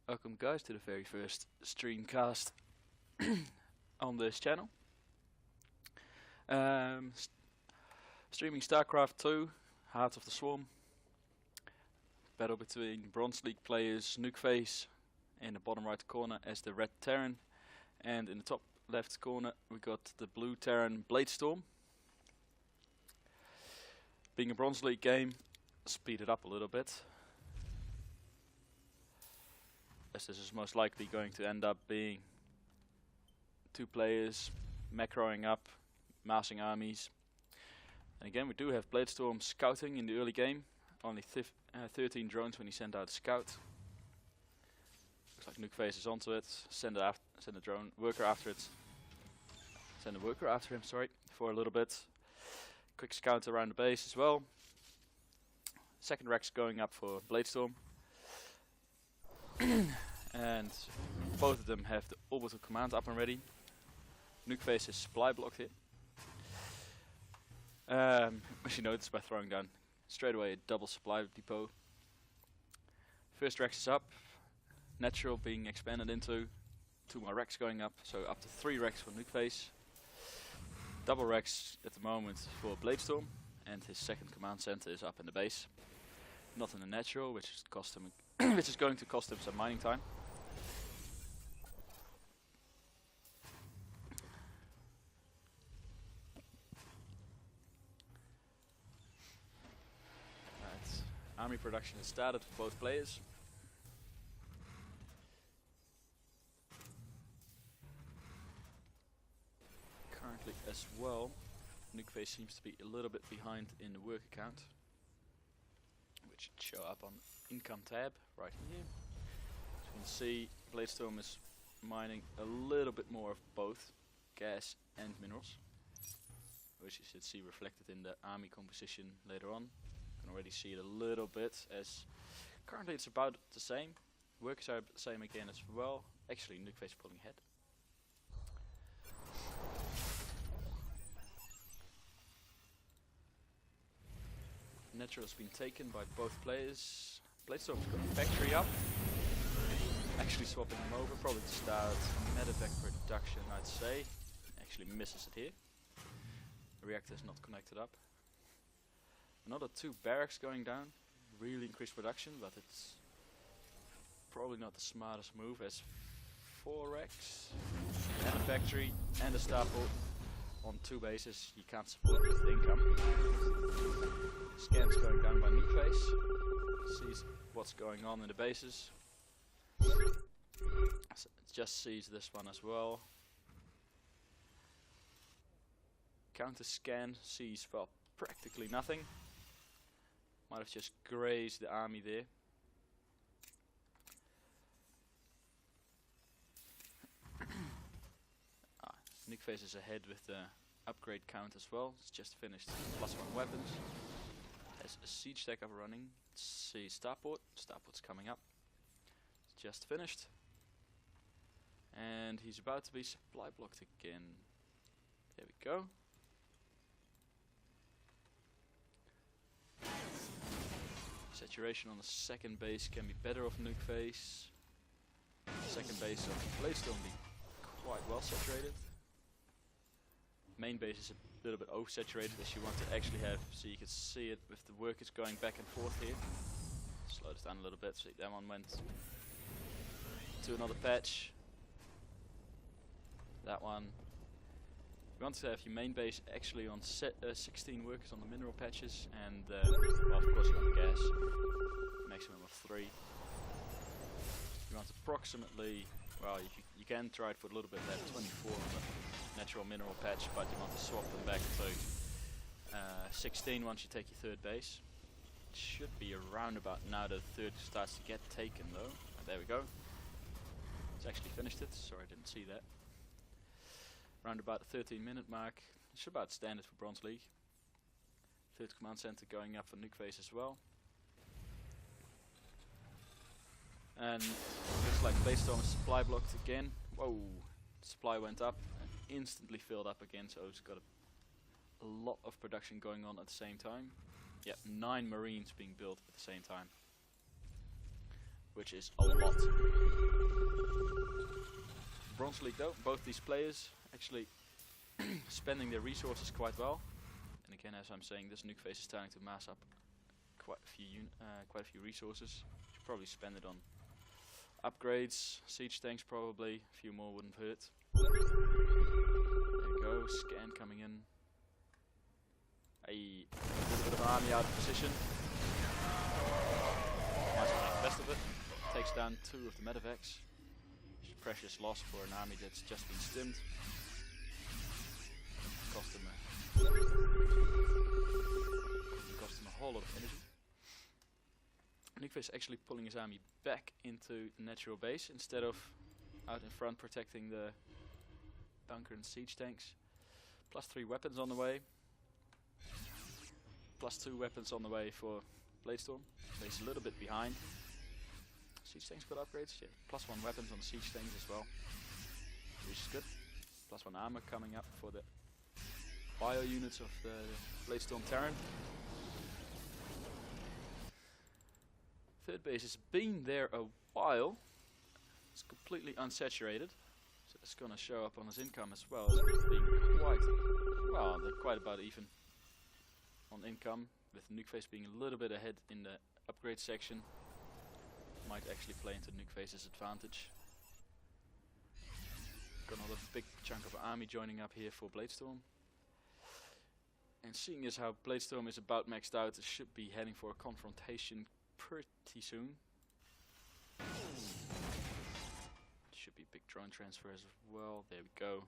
Welcome guys to the very first streamcast on this channel. Streaming StarCraft 2, Heart of the Swarm. Battle between Bronze League players Nukeface in the bottom right corner as the red Terran, and in the top left corner we got the blue Terran Bladestorm. Being a Bronze League game, speed it up a little bit, as this is most likely going to end up being two players macroing up, massing armies. And again, we do have Bladestorm scouting in the early game. Only 13 drones when he sent out a scout. Looks like Nukeface is onto it. Send a drone worker after it. Send a worker after him, sorry, for a little bit. Quick scout around the base as well. Second Rex going up for Bladestorm. And both of them have the orbital command up and ready. Nukeface is supply blocked here. As you notice by throwing down straight away a double supply depot. First Rex is up. Natural being expanded into. Two more Rex going up, so up to 3 Rex for Nukeface. Double Rex at the moment for Bladestorm, and his second command center is up in the base. Not in the natural, which is cost him which is going to cost him some mining time. Right. Army production has started for both players. Currently as well, Nukeface seems to be a little bit behind in the work account, which should show up on income tab right here. As you can see, Bladestorm is mining a little bit more of both gas and minerals, which you should see reflected in the army composition later on. You can already see it a little bit, as currently it's about the same. Workers are the same again as well. Actually, Nukeface pulling ahead. Natural has been taken by both players. Bladestorm's got a factory up. Actually swapping them over, probably to start medevac production, I'd say. Actually misses it here. The reactor is not connected up. Another 2 barracks going down. Really increased production, but it's probably not the smartest move, as 4 racks and a factory and a starport on 2 bases you can't support with the income. Scans going down by Nukeface. Sees what's going on in the bases. So it just sees this one as well. Counter scan sees, well, practically nothing. Might have just grazed the army there. Nukeface is ahead with the upgrade count as well. It's just finished +1 weapons. Has a siege tech up running. See starport. Starport's coming up. It's just finished. And he's about to be supply blocked again. There we go. Saturation on the second base can be better off Nukeface. Second base of Bladestorm being quite well saturated. Main base is a little bit oversaturated, as you want to actually have, so you can see it with the workers going back and forth here. Slow this down a little bit, so that one went to another patch. That one. You want to have your main base actually on 16 workers on the mineral patches, and well, of course you want the gas, maximum of 3. You want approximately, well, you can try it for a little bit there, 24 on the natural mineral patch, but you want to swap them back to 16 once you take your 3rd base. It should be around about now that the 3rd starts to get taken though. And there we go. It's actually finished it, sorry I didn't see that. Around about the 13-minute mark. It's about standard for Bronze League. 3rd command center going up for Nukeface as well. And looks like Bladestorm is supply blocked again. Whoa, supply went up and instantly filled up again, so it's got a lot of production going on at the same time. Yep, 9 marines being built at the same time. which is a lot. Bronze League though, both these players actually spending their resources quite well. And again, as I'm saying, this Nukeface is starting to mass up quite a few resources. Should probably spend it on upgrades, siege tanks probably. A few more wouldn't hurt. There you go, scan coming in. A little bit of army out of position. Might as well make the best of it. Takes down 2 of the medevacs. Precious loss for an army that's just been stimmed. Cost him a whole lot of energy. Nukeface actually pulling his army back into the natural base instead of out in front protecting the bunker and siege tanks. +3 weapons on the way. +2 weapons on the way for Bladestorm. So he's a little bit behind. Siege tanks got upgrades, yeah. +1 weapons on the siege tanks as well, which is good. +1 armor coming up for the bio units of the Bladestorm Terran. Third base has been there a while. It's completely unsaturated, so it's gonna show up on his income as well. It's being they're quite about even on income, with Nukeface being a little bit ahead in the upgrade section. Might actually play into Nukeface's advantage. Got another big chunk of army joining up here for Bladestorm. And seeing as how Bladestorm is about maxed out, it should be heading for a confrontation pretty soon. Should be big drone transfers as well. There we go.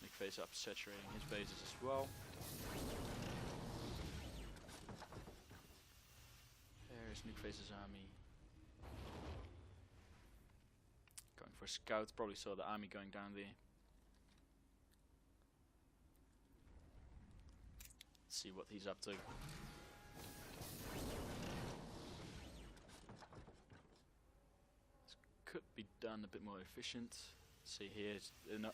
Nukeface up saturating his bases as well. There's Nukeface's army. Going for scouts, probably saw the army going down there. Let's see what he's up to. This could be done a bit more efficient. See here,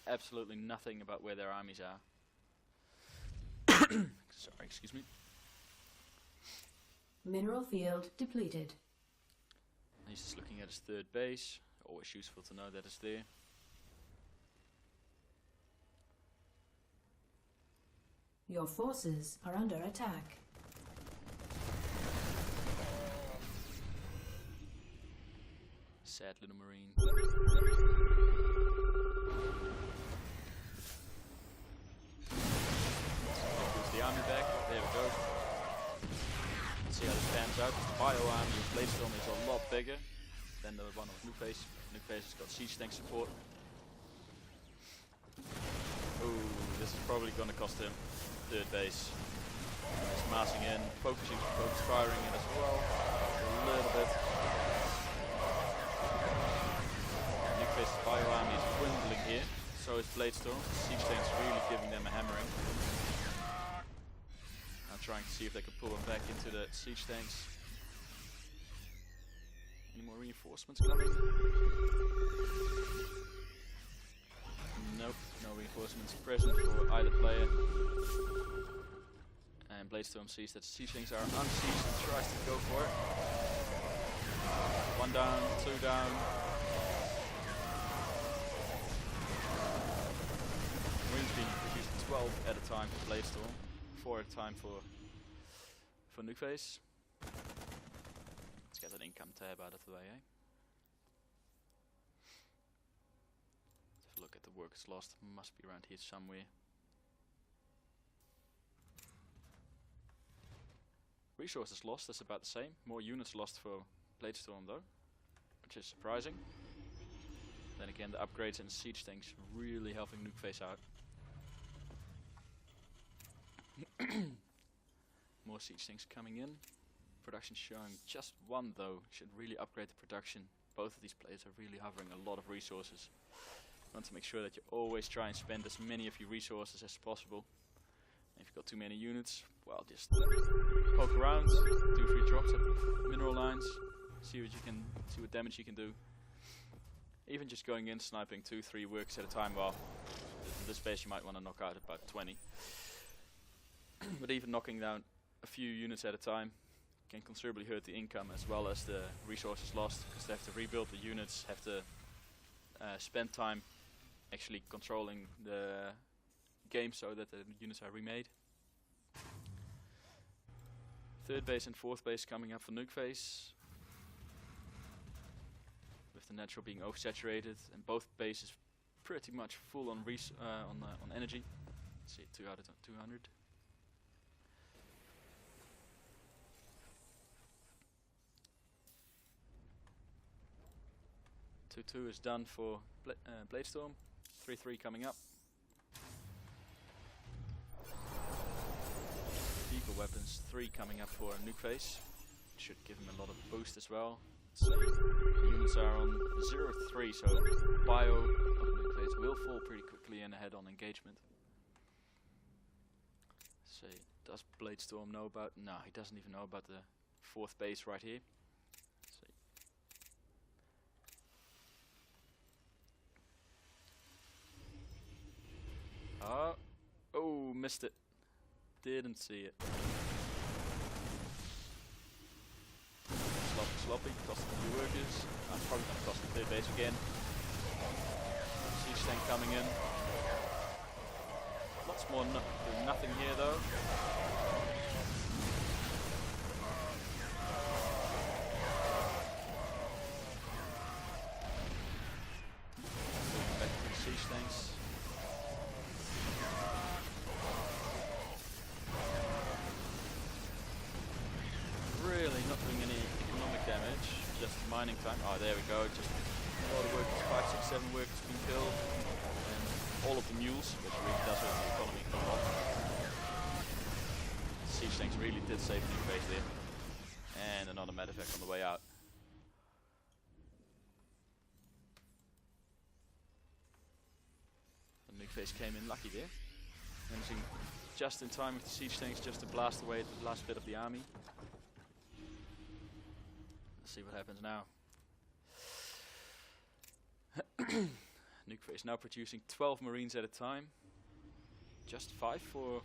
absolutely nothing about where their armies are. Sorry, excuse me. Mineral field depleted. He's just looking at his third base. Always useful to know that it's there. Your forces are under attack. Sad little marine. Puts the army back. There we go. Let's see how this pans out. The bio army of Bladestorm is a lot bigger than the one of Nukeface. Nukeface has got siege tank support. Ooh, this is probably going to cost him third base. He's massing in, focus firing in as well. A little bit. Nukeface's bio army is dwindling here. So is Bladestorm. Siege tanks really giving them a hammering. Now trying to see if they can pull them back into the siege tanks. Any more reinforcements coming? Nope, no reinforcements present for either player. And Bladestorm sees that siege tanks are unsieged and tries to go for it. 1 down, 2 down. Marines being produced 12 at a time for Bladestorm, 4 at a time for Nukeface. Let's get that income tab out of the way, eh? Let's have a look at the workers lost. Must be around here somewhere. Resources lost, that's about the same. More units lost for Bladestorm though, which is surprising. Then again, the upgrades and siege tanks really helping Nukeface out. More siege tanks coming in. Production showing just 1 though. Should really upgrade the production. Both of these players are really hovering a lot of resources. You want to make sure that you always try and spend as many of your resources as possible. If you've got too many units, well, just poke around, do 3 drops at the mineral lines, see what damage you can do. Even just going in, sniping 2-3 works at a time. Well, in this base you might want to knock out about 20. but even knocking down a few units at a time can considerably hurt the income as well as the resources lost, because they have to rebuild the units, have to spend time actually controlling the game so that the units are remade. Third base and fourth base coming up for Nukeface, with the natural being oversaturated and both bases pretty much full on on energy. Let's see, 2 out of 200. Two is done for Bladestorm. 3-3 coming up. People weapons 3 coming up for Nukeface. Should give him a lot of boost as well. So units are on 0-3, so bio of Nukeface will fall pretty quickly and ahead on engagement. So does Bladestorm know about? No, he doesn't even know about the fourth base right here. Oh, missed it. Didn't see it. Sloppy, cost a few workers. That's probably going to cost the third base again. Siege tank coming in. Lots more doing nothing here though. Moving back to the siege tanks. Really not doing any economic damage, just mining time. Oh, there we go, just a lot of workers, 5, 6, 7 workers being killed. And all of the mules, which really does hurt the economy a lot. Siege tanks really did save Nukeface there. And another medevac on the way out. And Nukeface came in lucky there. Managing just in time with the siege tanks just to blast away the last bit of the army. Let's see what happens now. Nukeface now producing 12 marines at a time. Just 5 for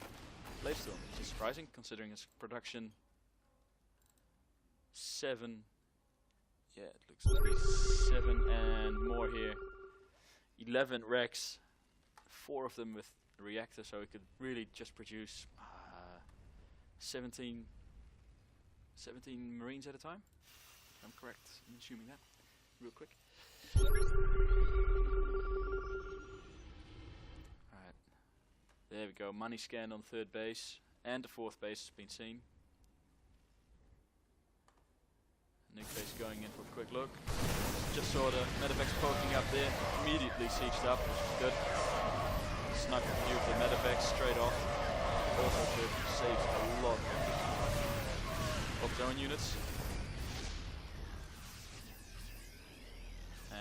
Bladestorm, which is surprising considering its production 7. Yeah, it looks like 7 and more here. 11 Rex, 4 of them with reactor, so it could really just produce 17 marines at a time. I'm correct in assuming that. Real quick. Alright. There we go. Money scan on third base. And the fourth base has been seen. Nukeface going in for a quick look. Just saw the medevacs poking up there. Immediately sieged up, which is good. Snuck a few of the medevacs straight off. Also should save a lot of zone units.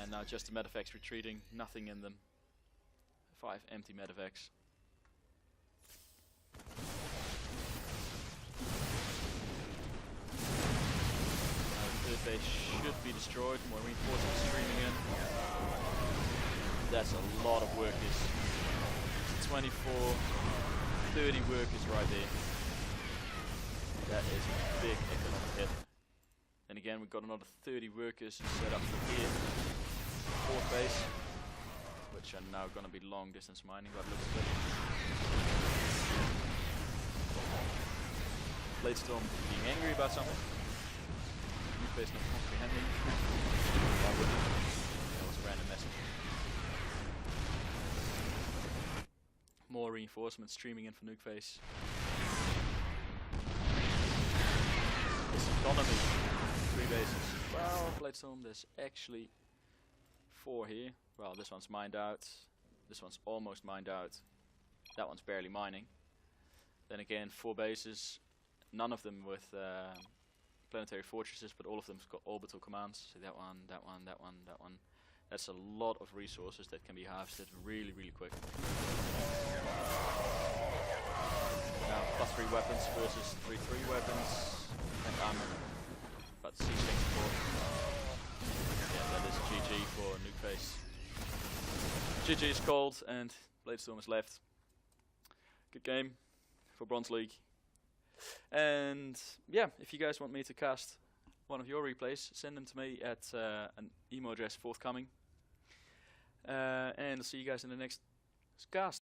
And now just the medevacs retreating, nothing in them. 5 empty medevacs. The third base should be destroyed, more reinforcements streaming in. That's a lot of workers. 24, 30 workers right there. That is a big economic hit. And again, we've got another 30 workers set up for here. Fourth base, which are now going to be long distance mining by the looks of it. Bladestorm being angry about something. Nukeface not comprehending. Why wouldn't it? That was a random message. More reinforcements streaming in for Nukeface. This economy. 3 bases. Well, Bladestorm, there's actually 4 here. Well, this one's mined out. This one's almost mined out. That one's barely mining. Then again, 4 bases. None of them with planetary fortresses, but all of them's got orbital commands. So that one, that one, that one, that one. That's a lot of resources that can be harvested really, really quick. Now, +3 weapons versus 3-3 weapons and armor. But siege tank support. Yeah, that is GG for Nukeface. GG is called and Bladestorm is left. Good game for Bronze League. And yeah, if you guys want me to cast one of your replays, send them to me at an email address forthcoming. And I'll see you guys in the next cast.